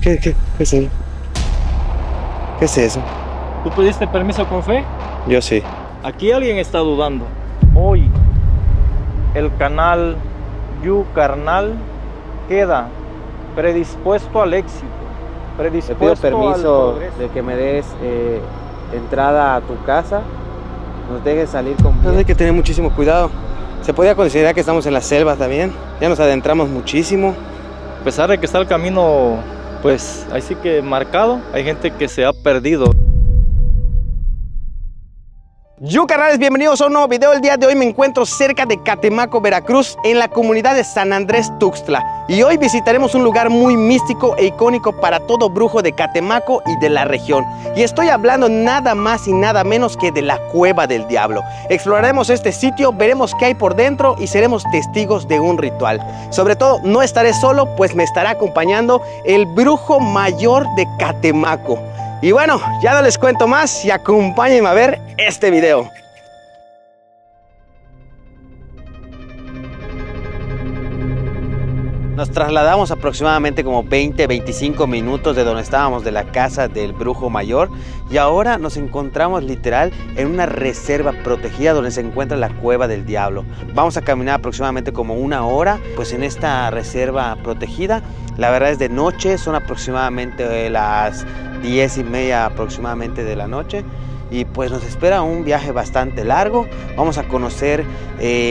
¿Qué es eso? ¿Qué es eso? ¿Tú pediste permiso con fe? Yo sí. Aquí alguien está dudando. Hoy el canal You Carnal queda predispuesto al éxito, Te pido predispuesto al permiso progreso. de que me des entrada a tu casa, nos dejes salir con Hay bien. que tener muchísimo cuidado. Se podría considerar que estamos en la selva también. Ya nos adentramos muchísimo. A pesar de que está el camino, pues ahí sí que marcado, hay gente que se ha perdido. Yo canales, bienvenidos a un nuevo video. El día de hoy me encuentro cerca de Catemaco, Veracruz, en la comunidad de San Andrés Tuxtla. Y hoy visitaremos un lugar muy místico e icónico para todo brujo de Catemaco y de la región. Y estoy hablando nada más y nada menos que de la Cueva del Diablo. Exploraremos este sitio, veremos qué hay por dentro y seremos testigos de un ritual. Sobre todo, no estaré solo, pues me estará acompañando el brujo mayor de Catemaco. Y bueno, ya no les cuento más y acompáñenme a ver este video. Nos trasladamos aproximadamente como 20-25 minutos de donde estábamos, de la casa del brujo mayor, y ahora nos encontramos literal en una reserva protegida donde se encuentra la Cueva del Diablo. Vamos a caminar aproximadamente como una hora pues en esta reserva protegida. La verdad es de noche, son aproximadamente las 10:30 aproximadamente de la noche. Y pues nos espera un viaje bastante largo. Vamos a conocer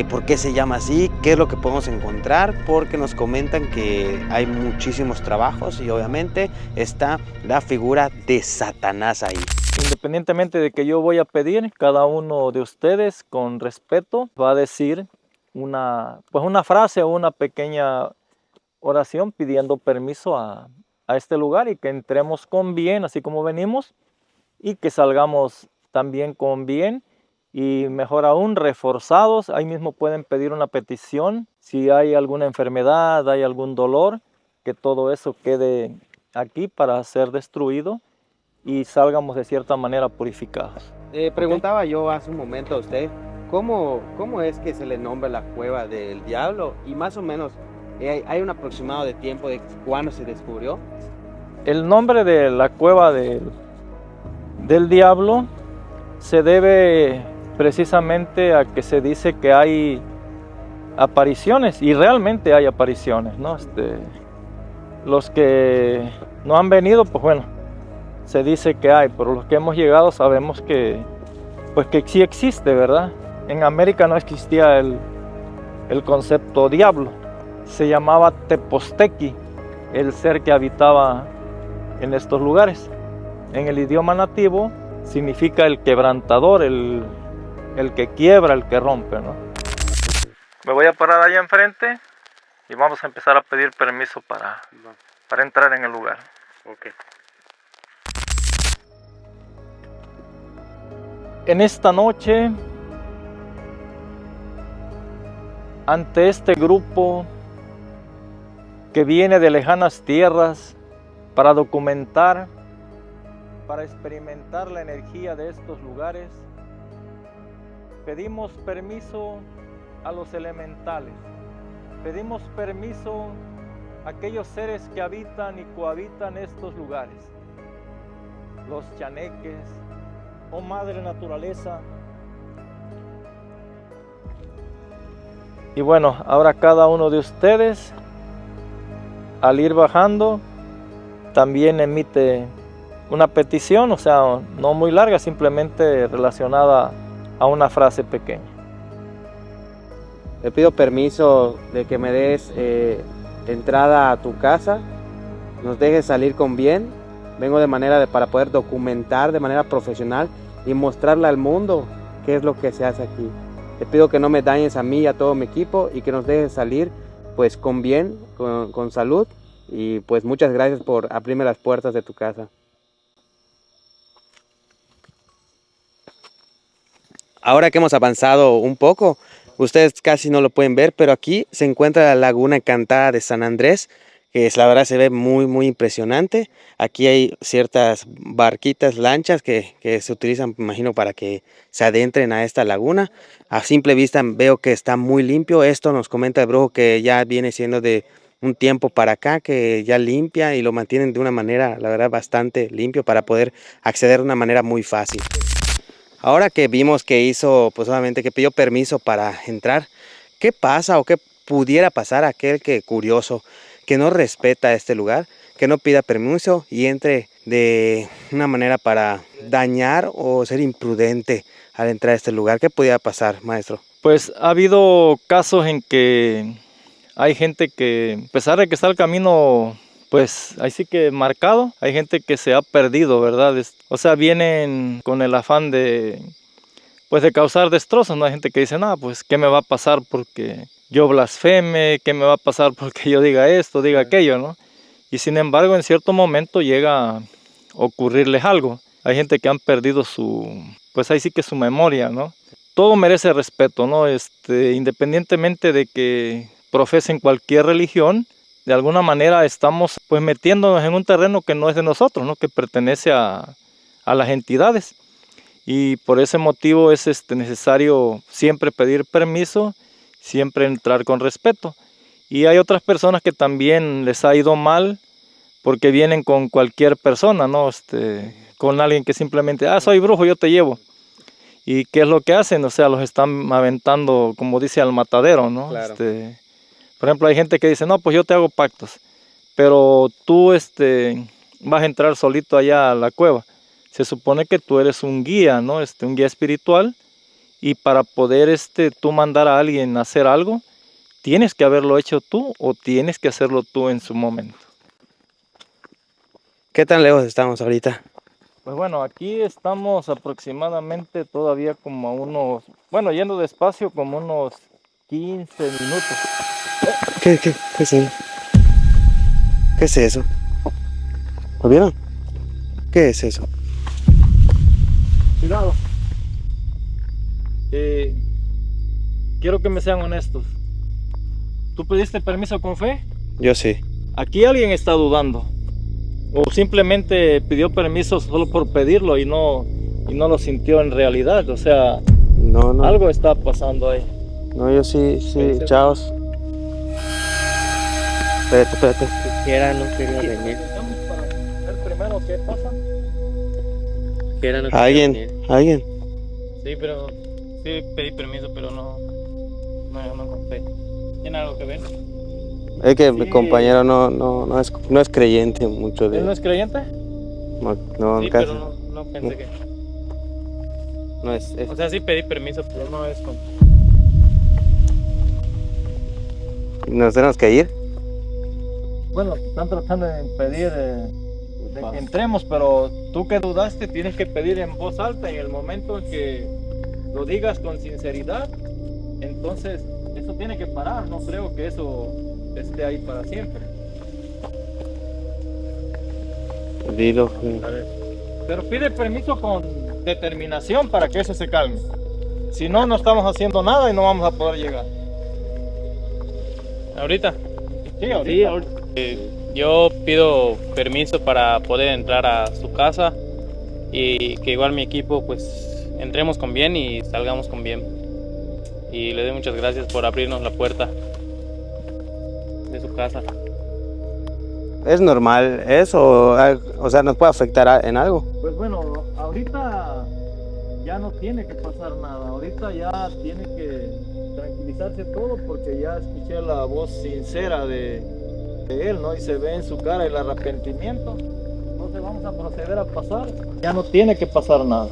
por qué se llama así, qué es lo que podemos encontrar, porque nos comentan que hay muchísimos trabajos y obviamente está la figura de Satanás ahí. Independientemente de que yo voy a pedir, cada uno de ustedes con respeto va a decir una frase o una pequeña oración pidiendo permiso a este lugar y que entremos con bien, así como venimos, y que salgamos también con bien y mejor aún reforzados. Ahí mismo pueden pedir una petición si hay alguna enfermedad, hay algún dolor, que todo eso quede aquí para ser destruido y salgamos de cierta manera purificados. Preguntaba yo hace un momento a usted, ¿cómo es que se le nombra la Cueva del Diablo? Y más o menos, ¿hay un aproximado de tiempo de cuándo se descubrió? El nombre de la Cueva del Diablo se debe precisamente a que se dice que hay apariciones, y realmente hay apariciones, ¿no? Los que no han venido, pues bueno, se dice que hay, pero los que hemos llegado sabemos que sí existe, ¿verdad? En América no existía el concepto diablo, se llamaba Tepostequi, el ser que habitaba en estos lugares. En el idioma nativo significa el quebrantador, el que quiebra, el que rompe, ¿no? Me voy a parar allá enfrente y vamos a empezar a pedir permiso para entrar en el lugar. Okay. En esta noche, ante este grupo que viene de lejanas tierras para documentar, para experimentar la energía de estos lugares, pedimos permiso a los elementales, pedimos permiso a aquellos seres que habitan y cohabitan estos lugares, los chaneques, oh Madre Naturaleza. Y bueno, ahora cada uno de ustedes, al ir bajando, también emite una petición, o sea, no muy larga, simplemente relacionada a una frase pequeña. Te pido permiso de que me des entrada a tu casa, nos dejes salir con bien. Vengo para poder documentar de manera profesional y mostrarle al mundo qué es lo que se hace aquí. Te pido que no me dañes a mí y a todo mi equipo y que nos dejes salir pues con bien, con salud, y pues muchas gracias por abrirme las puertas de tu casa. Ahora que hemos avanzado un poco, ustedes casi no lo pueden ver, pero aquí se encuentra la laguna encantada de San Andrés, que la verdad se ve muy impresionante. Aquí hay ciertas barquitas, lanchas que se utilizan, me imagino, para que se adentren a esta laguna. A simple vista veo que está muy limpio. Esto nos comenta el brujo que ya viene siendo de un tiempo para acá que ya limpia y lo mantienen de una manera, la verdad, bastante limpio para poder acceder de una manera muy fácil. Ahora que vimos que hizo, pues obviamente que pidió permiso para entrar, ¿qué pasa o qué pudiera pasar a aquel que curioso, que no respeta este lugar, que no pida permiso y entre de una manera para dañar o ser imprudente al entrar a este lugar? ¿Qué pudiera pasar, maestro? Pues ha habido casos en que hay gente que, a pesar de que está el camino, pues ahí sí que marcado, hay gente que se ha perdido, ¿verdad? O sea, vienen con el afán de, pues de causar destrozos, ¿no? Hay gente que dice, no, pues ¿qué me va a pasar porque yo blasfeme? ¿Qué me va a pasar porque yo diga esto, diga aquello, ¿no? Y sin embargo, en cierto momento llega a ocurrirles algo. Hay gente que han perdido pues ahí sí que su memoria, ¿no? Todo merece respeto, ¿no? Independientemente de que profesen cualquier religión, de alguna manera estamos pues metiéndonos en un terreno que no es de nosotros, ¿no? Que pertenece a las entidades. Y por ese motivo es necesario siempre pedir permiso, siempre entrar con respeto. Y hay otras personas que también les ha ido mal porque vienen con cualquier persona, ¿no? Con alguien que simplemente, soy brujo, yo te llevo. ¿Y qué es lo que hacen? O sea, los están aventando, como dice, al matadero, ¿no? Claro. Por ejemplo, hay gente que dice, no, pues yo te hago pactos, pero tú vas a entrar solito allá a la cueva. Se supone que tú eres un guía, ¿no? Un guía espiritual, y para poder tú mandar a alguien a hacer algo, tienes que haberlo hecho tú o tienes que hacerlo tú en su momento. ¿Qué tan lejos estamos ahorita? Pues bueno, aquí estamos aproximadamente todavía como a unos, bueno, yendo despacio, como unos 15 minutos. ¿Qué es eso? ¿Qué es eso? ¿Lo vieron? ¿Qué es eso? Cuidado. Quiero que me sean honestos. ¿Tú pediste permiso con fe? Yo sí. Aquí alguien está dudando. O simplemente pidió permiso solo por pedirlo y no lo sintió en realidad. O sea, No. algo está pasando ahí. No, yo sí, chavos. Espérate. Siquiera no quería venir. Vamos para ver primero qué pasa. Siquiera no quería venir. ¿Alguien? Sí, pero sí pedí permiso, pero no conté. ¿Tiene algo que ver? Es que Sí. mi compañero no es creyente mucho de... ¿Él no es creyente? No, Sí, casi. pero no pensé que... No es... O sea, sí pedí permiso, pero no es con... ¿Nos tenemos que ir? Bueno, están tratando de impedir de que entremos, pero tú que dudaste tienes que pedir en voz alta. En el momento en que lo digas con sinceridad, entonces eso tiene que parar. No creo que eso esté ahí para siempre. Dilo. Pero pide permiso con determinación para que eso se calme. Si no, no estamos haciendo nada y no vamos a poder llegar. ¿Ahorita? Sí, ahorita. Yo pido permiso para poder entrar a su casa y que igual mi equipo pues entremos con bien y salgamos con bien. Y le doy muchas gracias por abrirnos la puerta de su casa. ¿Es normal eso? O sea, ¿nos puede afectar en algo? Pues bueno, ahorita ya no tiene que pasar nada. Ahorita ya tiene que tranquilizarse todo porque ya escuché la voz sincera de él, ¿no? Y se ve en su cara el arrepentimiento. Entonces vamos a proceder a pasar. Ya no tiene que pasar nada.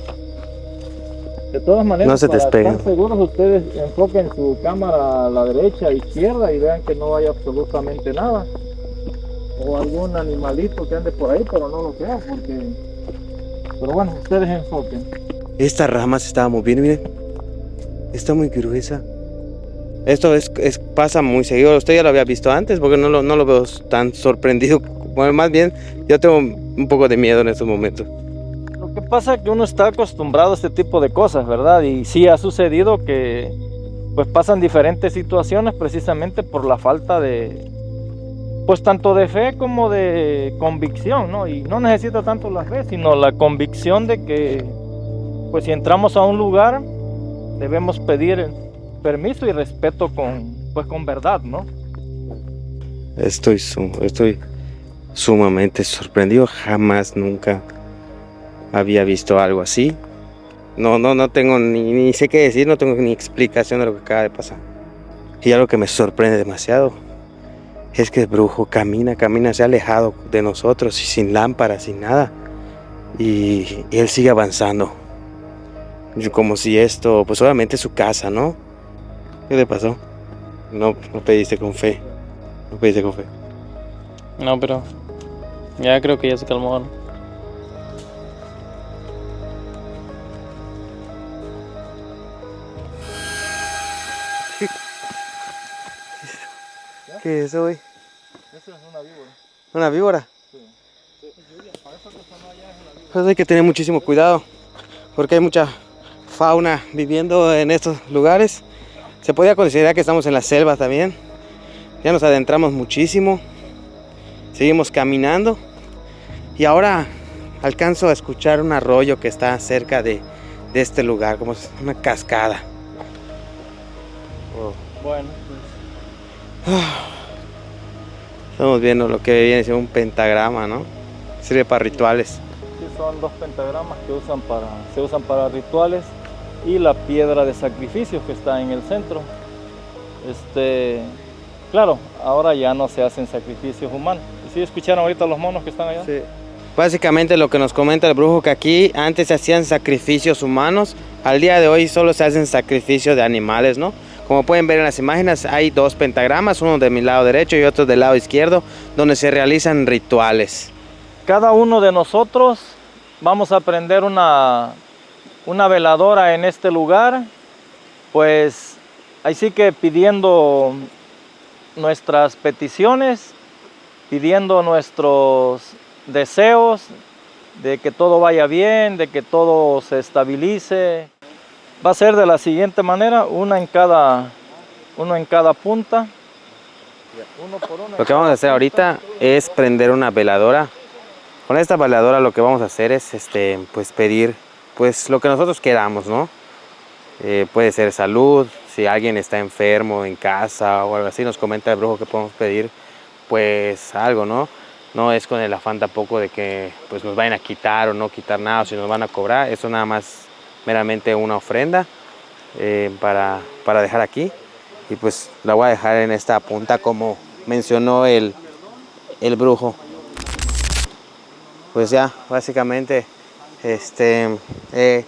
De todas maneras, No se para despeguen. estar seguros, ustedes enfoquen su cámara a la derecha, izquierda y vean que no hay absolutamente nada. O algún animalito que ande por ahí, pero no lo creo porque... Pero bueno, ustedes enfoquen. Esta rama se estaba moviendo, miren. Está muy gruesa. Esto pasa muy seguido. Usted ya lo había visto antes porque no lo veo tan sorprendido. Bueno, más bien, yo tengo un poco de miedo en estos momentos. Lo que pasa es que uno está acostumbrado a este tipo de cosas, ¿verdad? Y sí ha sucedido que pues pasan diferentes situaciones precisamente por la falta de, pues tanto de fe como de convicción, ¿no? Y no necesita tanto la fe, sino la convicción de que pues si entramos a un lugar debemos pedir permiso y respeto con verdad, ¿no? Estoy sumamente sorprendido. Jamás, nunca había visto algo así. No tengo ni sé qué decir, no tengo ni explicación de lo que acaba de pasar. Y algo que me sorprende demasiado es que el brujo camina, se ha alejado de nosotros y sin lámpara, sin nada. Y él sigue avanzando. Como si esto, pues obviamente es su casa, ¿no? ¿Qué le pasó? No pediste con fe. No pediste con fe. No, pero ya creo que ya se calmó, ¿no? ¿Qué es eso, güey? Esa es una víbora. ¿Una víbora? Sí. Pues hay que tener muchísimo cuidado, porque hay mucha fauna viviendo en estos lugares. Se podría considerar que estamos en la selva también. Ya nos adentramos muchísimo. Seguimos caminando. Y ahora alcanzo a escuchar un arroyo que está cerca de este lugar, como una cascada. Oh. Bueno, pues Estamos viendo lo que viene siendo un pentagrama, ¿no? Sirve para rituales. sí, son 2 pentagramas que se usan para rituales y la piedra de sacrificio que está en el centro. Claro, ahora ya no se hacen sacrificios humanos. ¿Y si escucharon ahorita los monos que están allá? Sí. Básicamente lo que nos comenta el brujo, que aquí antes se hacían sacrificios humanos, al día de hoy solo se hacen sacrificios de animales, ¿no? Como pueden ver en las imágenes, hay 2 pentagramas, uno de mi lado derecho y otro del lado izquierdo, donde se realizan rituales. Cada uno de nosotros vamos a prender una veladora en este lugar, pues así que pidiendo nuestras peticiones, pidiendo nuestros deseos de que todo vaya bien, de que todo se estabilice. Va a ser de la siguiente manera, uno en cada punta. Uno por uno. Lo que vamos a hacer ahorita es prender una veladora. Con esta veladora lo que vamos a hacer es pues pedir pues lo que nosotros queramos, ¿no? Puede ser salud, si alguien está enfermo en casa o algo así, nos comenta el brujo que podemos pedir pues algo, ¿no? No es con el afán tampoco de que pues nos vayan a quitar o no quitar nada, o si nos van a cobrar. Eso nada más meramente una ofrenda para dejar aquí. Y pues la voy a dejar en esta punta como mencionó el brujo. Pues ya, básicamente he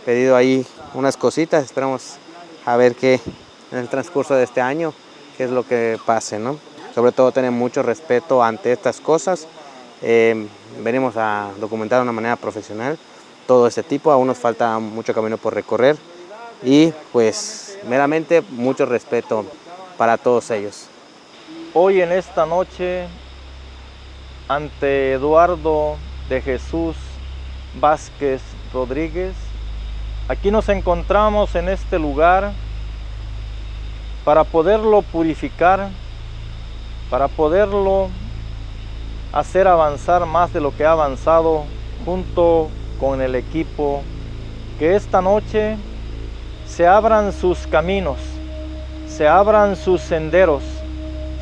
pedido ahí unas cositas. Esperamos a ver qué en el transcurso de este año, qué es lo que pase, ¿no? Sobre todo tener mucho respeto ante estas cosas. Venimos a documentar de una manera profesional todo este tipo. Aún nos falta mucho camino por recorrer y pues meramente mucho respeto para todos ellos. Hoy en esta noche, ante Eduardo de Jesús Vázquez Rodríguez, aquí nos encontramos en este lugar para poderlo purificar, para poderlo hacer avanzar más de lo que ha avanzado junto con el equipo. Que esta noche se abran sus caminos, se abran sus senderos,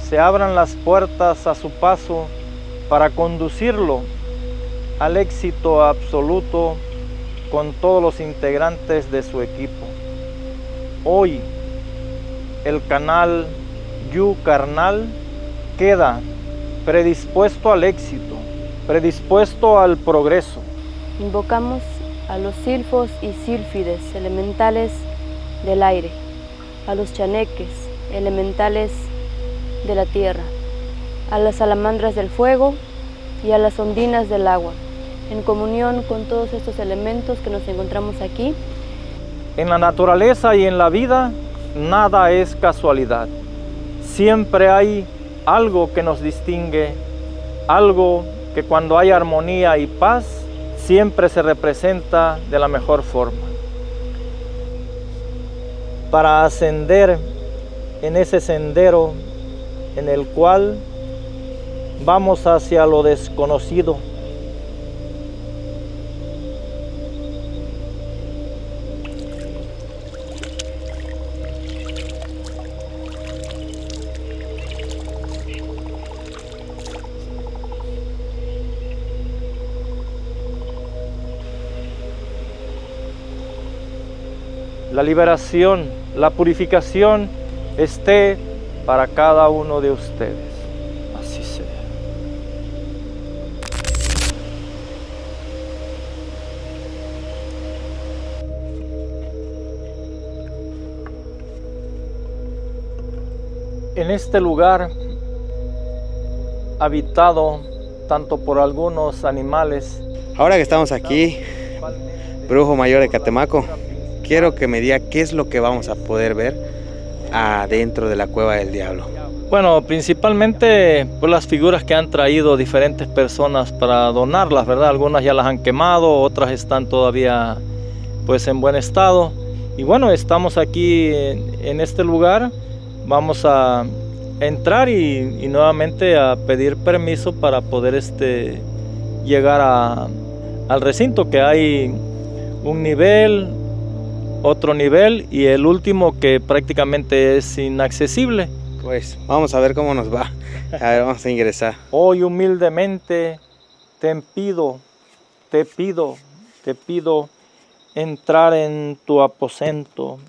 se abran las puertas a su paso para conducirlo al éxito absoluto con todos los integrantes de su equipo. Hoy el canal Yu Carnal queda predispuesto al éxito, predispuesto al progreso. Invocamos a los silfos y sílfides, elementales del aire, a los chaneques, elementales de la tierra, a las salamandras del fuego y a las ondinas del agua, en comunión con todos estos elementos que nos encontramos aquí. En la naturaleza y en la vida, nada es casualidad. Siempre hay algo que nos distingue, algo que cuando hay armonía y paz, siempre se representa de la mejor forma. Para ascender en ese sendero en el cual vamos hacia lo desconocido, la liberación, la purificación esté para cada uno de ustedes. Así sea. En este lugar, habitado tanto por algunos animales. Ahora que estamos aquí, Brujo Mayor de Catemaco, quiero que me diga qué es lo que vamos a poder ver adentro de la Cueva del Diablo. Bueno, principalmente pues, las figuras que han traído diferentes personas para donarlas, ¿verdad? Algunas ya las han quemado, otras están todavía pues en buen estado. Y bueno, estamos aquí en este lugar. Vamos a entrar y nuevamente a pedir permiso para poder llegar al recinto, que hay un nivel, otro nivel y el último que prácticamente es inaccesible. Pues vamos a ver cómo nos va. A ver, vamos a ingresar. Hoy humildemente te pido entrar en tu aposento,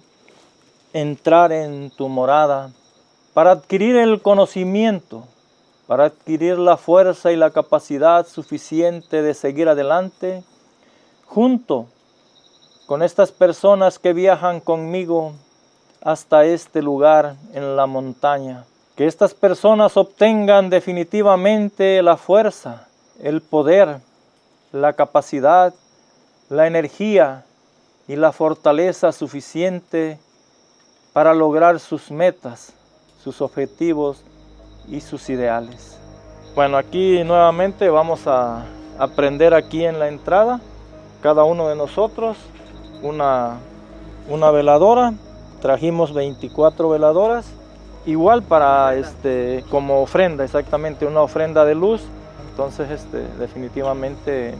entrar en tu morada, para adquirir el conocimiento, para adquirir la fuerza y la capacidad suficiente de seguir adelante, junto con estas personas que viajan conmigo hasta este lugar en la montaña. Que estas personas obtengan definitivamente la fuerza, el poder, la capacidad, la energía y la fortaleza suficiente para lograr sus metas, sus objetivos y sus ideales. Bueno, aquí nuevamente vamos a aprender aquí en la entrada, cada uno de nosotros, una veladora. Trajimos 24 veladoras, igual para como ofrenda, exactamente una ofrenda de luz. Entonces definitivamente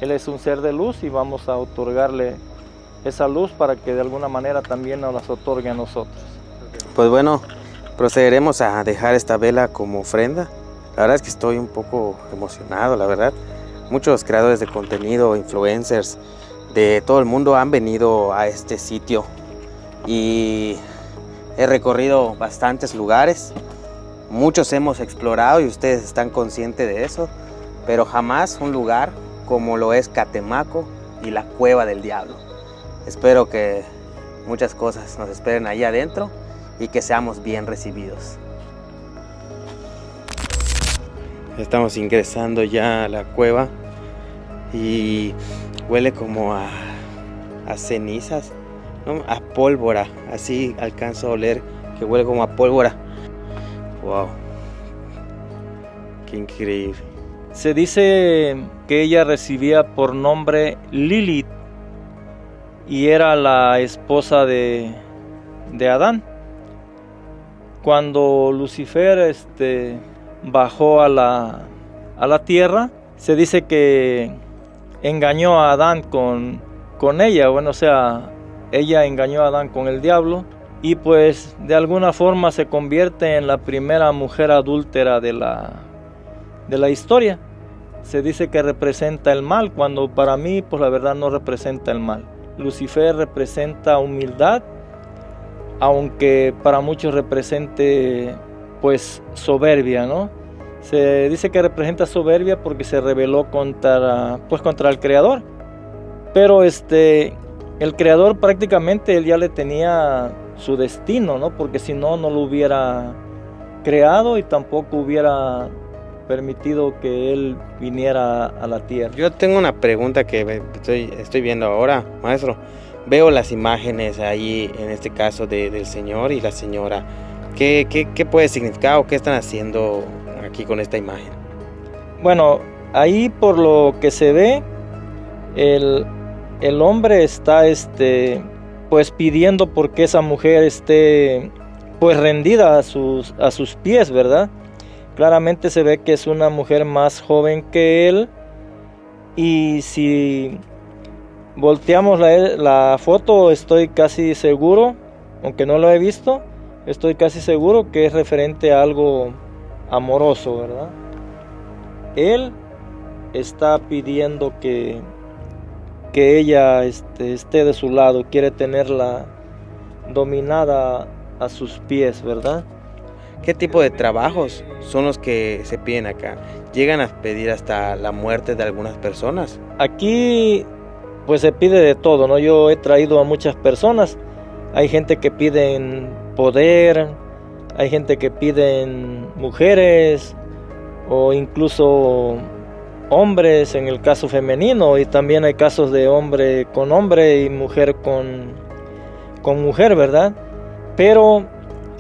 él es un ser de luz y vamos a otorgarle esa luz para que de alguna manera también nos las otorgue a nosotros. Pues bueno, procederemos a dejar esta vela como ofrenda. La verdad es que estoy un poco emocionado, la verdad. Muchos creadores de contenido, influencers de todo el mundo han venido a este sitio y he recorrido bastantes lugares. Muchos hemos explorado y ustedes están conscientes de eso, pero jamás un lugar como lo es Catemaco y la Cueva del Diablo. Espero que muchas cosas nos esperen ahí adentro y que seamos bien recibidos. Estamos ingresando ya a la cueva y huele como a cenizas, ¿no? A pólvora, así alcanzo a oler que huele como a pólvora. Wow, qué increíble. Se dice que ella recibía por nombre Lilith y era la esposa de Adán. Cuando Lucifer bajó a la tierra, se dice que engañó a Adán con ella. Bueno, o sea, ella engañó a Adán con el diablo y pues de alguna forma se convierte en la primera mujer adúltera de la historia. Se dice que representa el mal, cuando para mí pues la verdad no representa el mal. Lucifer representa humildad, aunque para muchos represente pues soberbia, ¿no? Se dice que representa soberbia porque se rebeló contra el Creador. Pero el Creador prácticamente él ya le tenía su destino, ¿no? Porque si no, no lo hubiera creado y tampoco hubiera permitido que él viniera a la tierra. Yo tengo una pregunta que estoy viendo ahora, maestro. Veo las imágenes ahí, en este caso del señor y la señora. ¿Qué puede significar o qué están haciendo aquí con esta imagen? Bueno, ahí por lo que se ve, el hombre está pues pidiendo porque esa mujer esté pues rendida a sus pies, ¿verdad? Claramente se ve que es una mujer más joven que él, y si volteamos la foto, estoy casi seguro, aunque no lo he visto, estoy casi seguro que es referente a algo amoroso, ¿verdad? Él está pidiendo que que ella esté de su lado, quiere tenerla dominada a sus pies, ¿verdad? ¿Qué tipo de trabajos son los que se piden acá? ¿Llegan a pedir hasta la muerte de algunas personas? Aquí pues se pide de todo, ¿no? Yo he traído a muchas personas. Hay gente que piden poder, hay gente que piden mujeres o incluso hombres en el caso femenino, y también hay casos de hombre y mujer con mujer, ¿verdad? Pero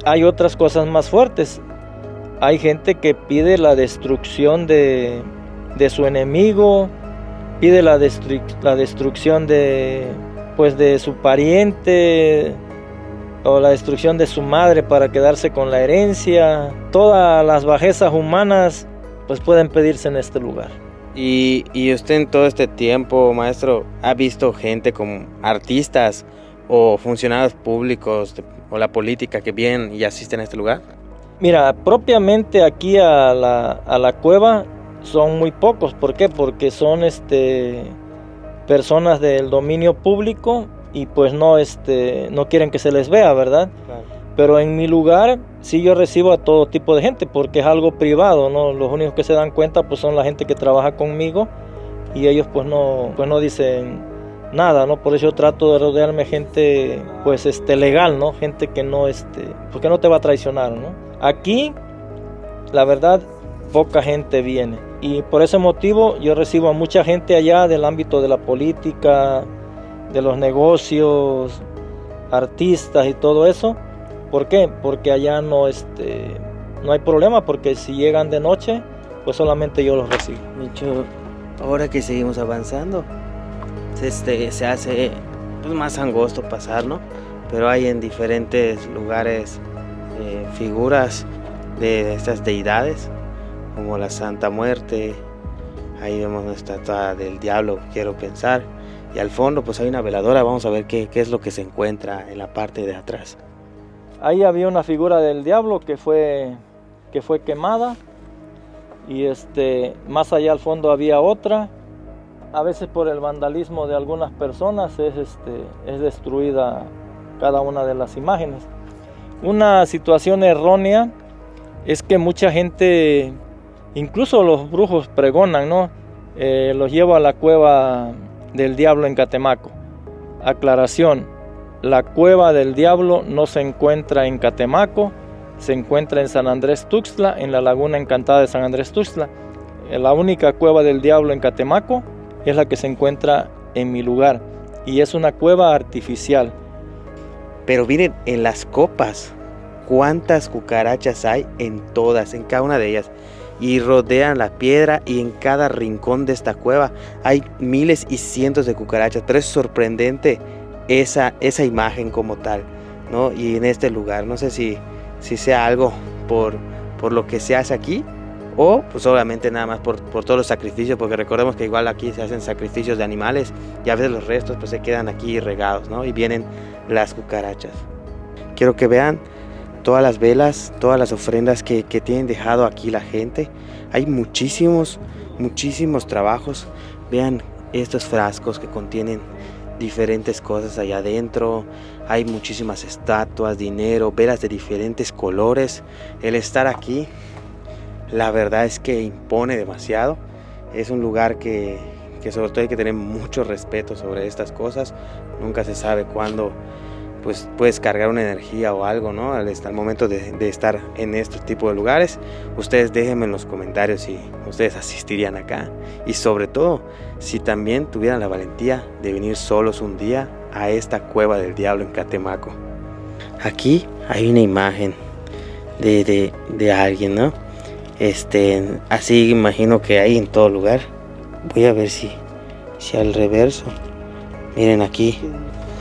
hay otras cosas más fuertes. Hay gente que pide la destrucción de su enemigo, pide la destrucción de su pariente, o la destrucción de su madre para quedarse con la herencia. Todas las bajezas humanas pues pueden pedirse en este lugar. Y usted en todo este tiempo, maestro, ¿ha visto gente como artistas o funcionarios públicos o la política que vienen y asisten a este lugar? Mira, propiamente aquí a la cueva son muy pocos. ¿Por qué? Porque son personas del dominio público y pues no quieren que se les vea, ¿verdad? Claro. Pero en mi lugar sí yo recibo a todo tipo de gente porque es algo privado, ¿no? Los únicos que se dan cuenta pues son la gente que trabaja conmigo, y ellos pues no dicen nada, ¿no? Por eso yo trato de rodearme gente pues legal, ¿no? Gente que no porque no te va a traicionar, ¿no? Aquí la verdad poca gente viene, y por ese motivo yo recibo a mucha gente allá del ámbito de la política, de los negocios, artistas y todo eso. ¿Por qué? Porque allá no hay problema, porque si llegan de noche, pues solamente yo los recibo. Micho, ahora que seguimos avanzando, se hace pues, más angosto pasar, ¿no? Pero hay en diferentes lugares figuras de estas deidades, como la Santa Muerte. Ahí vemos una estatua del diablo, quiero pensar. Y al fondo pues hay una veladora. Vamos a ver qué es lo que se encuentra en la parte de atrás. Ahí había una figura del diablo que fue quemada, y más allá al fondo había otra. A veces por el vandalismo de algunas personas es destruida cada una de las imágenes. Una situación errónea es que mucha gente, incluso los brujos pregonan, ¿no? Los lleva a la cueva del diablo en Catemaco. Aclaración: la cueva del diablo no se encuentra en Catemaco, se encuentra en San Andrés Tuxtla, en la laguna encantada de San Andrés Tuxtla. La única cueva del diablo en Catemaco es la que se encuentra en mi lugar, y es una cueva artificial. Pero miren, en las copas, cuántas cucarachas hay en cada una de ellas. Y rodean la piedra, y en cada rincón de esta cueva hay miles y cientos de cucarachas. Pero es sorprendente esa imagen como tal, ¿no? Y en este lugar, no sé si sea algo por lo que se hace aquí, o pues obviamente nada más por todos los sacrificios, porque recordemos que igual aquí se hacen sacrificios de animales, y a veces los restos pues se quedan aquí regados, ¿no? Y vienen las cucarachas. Quiero que vean todas las velas, todas las ofrendas que tienen dejado aquí la gente. Hay muchísimos trabajos. Vean estos frascos que contienen diferentes cosas allá adentro. Hay muchísimas estatuas, dinero, velas de diferentes colores. El estar aquí, la verdad es que impone demasiado. Es un lugar que sobre todo hay que tener mucho respeto sobre estas cosas. Nunca se sabe cuándo pues puedes cargar una energía o algo, ¿no? Al momento de estar en estos tipos de lugares. Ustedes déjenme en los comentarios si ustedes asistirían acá, y sobre todo si también tuvieran la valentía de venir solos un día a esta cueva del diablo en Catemaco. Aquí hay una imagen de alguien, ¿no? Así imagino que hay en todo lugar. Voy a ver si al reverso. Miren aquí.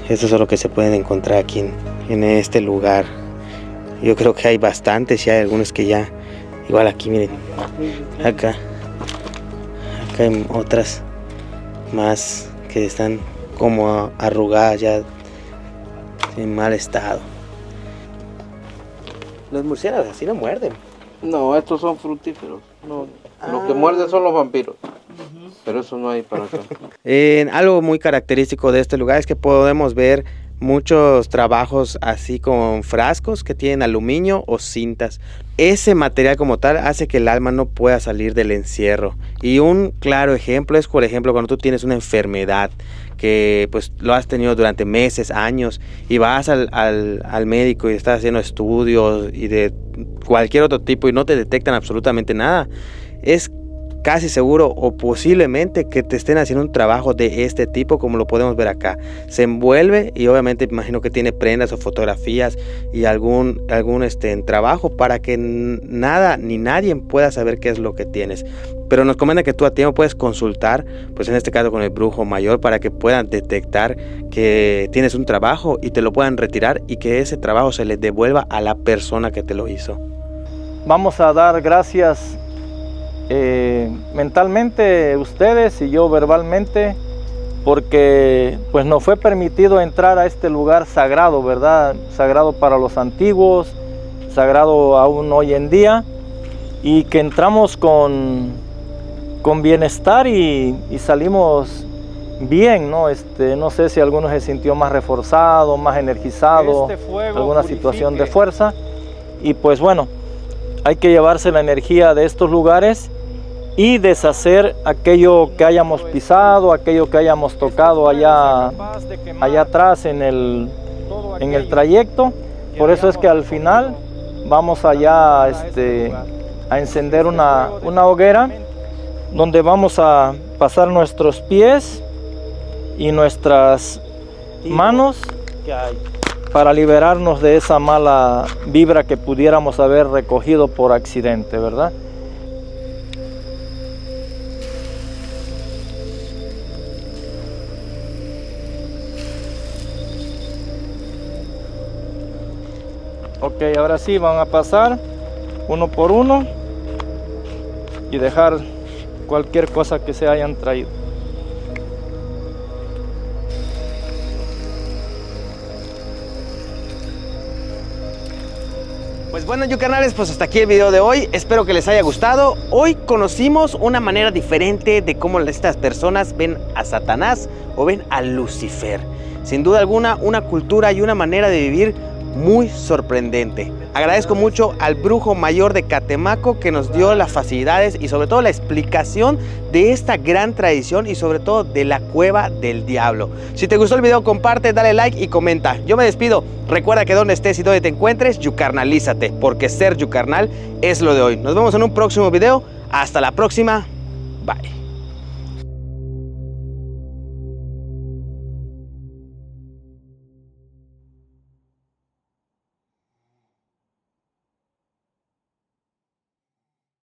Esto es lo que se pueden encontrar aquí en este lugar. Yo creo que hay bastantes, y hay algunos que ya, igual aquí, miren, acá hay otras más que están como arrugadas, ya en mal estado. Los murciélagos así no muerden. No, estos son frutíferos. No, lo que muerden son los vampiros. Pero eso no hay para acá. Algo muy característico de este lugar es que podemos ver muchos trabajos así con frascos que tienen aluminio o cintas. Ese material como tal hace que el alma no pueda salir del encierro. Y un claro ejemplo es, por ejemplo, cuando tú tienes una enfermedad que pues lo has tenido durante meses, años, y vas al médico y estás haciendo estudios y de cualquier otro tipo y no te detectan absolutamente nada. Es casi seguro o posiblemente que te estén haciendo un trabajo de este tipo, como lo podemos ver acá. Se envuelve y obviamente imagino que tiene prendas o fotografías y algún trabajo para que nada ni nadie pueda saber qué es lo que tienes. Pero nos comenta que tú a tiempo puedes consultar, pues en este caso con el brujo mayor, para que puedan detectar que tienes un trabajo y te lo puedan retirar y que ese trabajo se le devuelva a la persona que te lo hizo. Vamos a dar gracias mentalmente ustedes y yo verbalmente, porque pues nos fue permitido entrar a este lugar sagrado, ¿verdad? Sagrado para los antiguos, sagrado aún hoy en día, y que entramos con bienestar y salimos bien, ¿no? No sé si alguno se sintió más reforzado, más energizado, alguna situación de fuerza, y pues bueno, hay que llevarse la energía de estos lugares y deshacer aquello que hayamos pisado, aquello que hayamos tocado allá atrás en el trayecto. Por eso es que al final vamos allá a encender una hoguera donde vamos a pasar nuestros pies y nuestras manos para liberarnos de esa mala vibra que pudiéramos haber recogido por accidente, ¿verdad? Ok, ahora sí van a pasar uno por uno y dejar cualquier cosa que se hayan traído. Pues bueno, yucarnales, pues hasta aquí el video de hoy. Espero que les haya gustado. Hoy conocimos una manera diferente de cómo estas personas ven a Satanás o ven a Lucifer. Sin duda alguna, una cultura y una manera de vivir muy sorprendente. Agradezco mucho al brujo mayor de Catemaco que nos dio las facilidades y sobre todo la explicación de esta gran tradición y sobre todo de la cueva del diablo. Si te gustó el video, comparte, dale like y comenta. Yo me despido. Recuerda que donde estés y donde te encuentres, yucarnalízate, porque ser yucarnal es lo de hoy. Nos vemos en un próximo video. Hasta la próxima. Bye.